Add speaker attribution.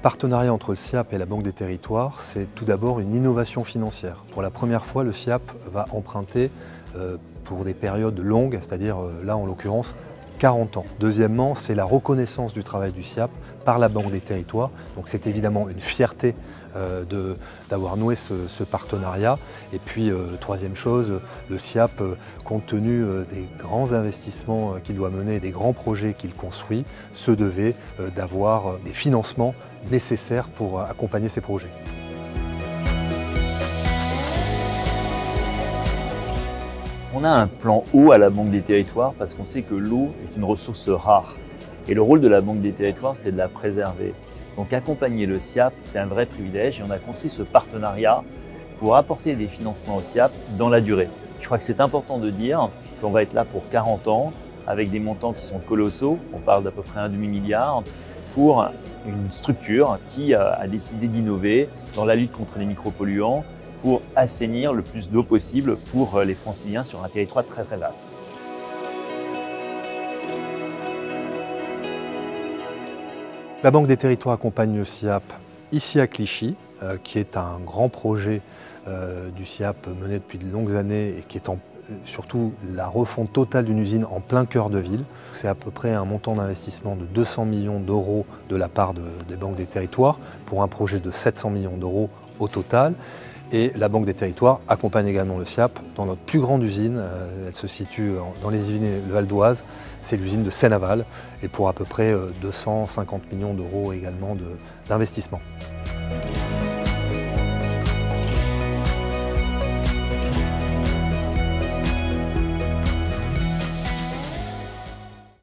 Speaker 1: partenariat entre le SIAP et la Banque des Territoires, c'est tout d'abord une innovation financière. Pour la première fois, le SIAP va emprunter pour des périodes longues, c'est-à-dire là en l'occurrence 40 ans. Deuxièmement, c'est la reconnaissance du travail du SIAP par la Banque des Territoires. Donc c'est évidemment une fierté d'avoir noué ce partenariat. Et puis troisième chose, le SIAP, compte tenu des grands investissements qu'il doit mener, des grands projets qu'il construit, se devait d'avoir des financements nécessaires pour accompagner ces projets.
Speaker 2: On a un plan eau à la Banque des Territoires parce qu'on sait que l'eau est une ressource rare. Et le rôle de la Banque des Territoires, c'est de la préserver. Donc accompagner le SIAP, c'est un vrai privilège et on a construit ce partenariat pour apporter des financements au SIAP dans la durée. Je crois que c'est important de dire qu'on va être là pour 40 ans avec des montants qui sont colossaux. On parle d'à peu près un demi-milliard pour une structure qui a décidé d'innover dans la lutte contre les micropolluants pour assainir le plus d'eau possible pour les Franciliens sur un territoire très très vaste.
Speaker 1: La Banque des Territoires accompagne le SIAP ici à Clichy, qui est un grand projet du SIAP mené depuis de longues années et qui est surtout la refonte totale d'une usine en plein cœur de ville. C'est à peu près un montant d'investissement de 200 millions d'euros de la part des banques des territoires pour un projet de 700 millions d'euros au total. Et la Banque des Territoires accompagne également le SIAP dans notre plus grande usine. Elle se situe dans les Yvelines et le Val d'Oise. C'est l'usine de Seine-Aval et pour à peu près 250 millions d'euros également d'investissement.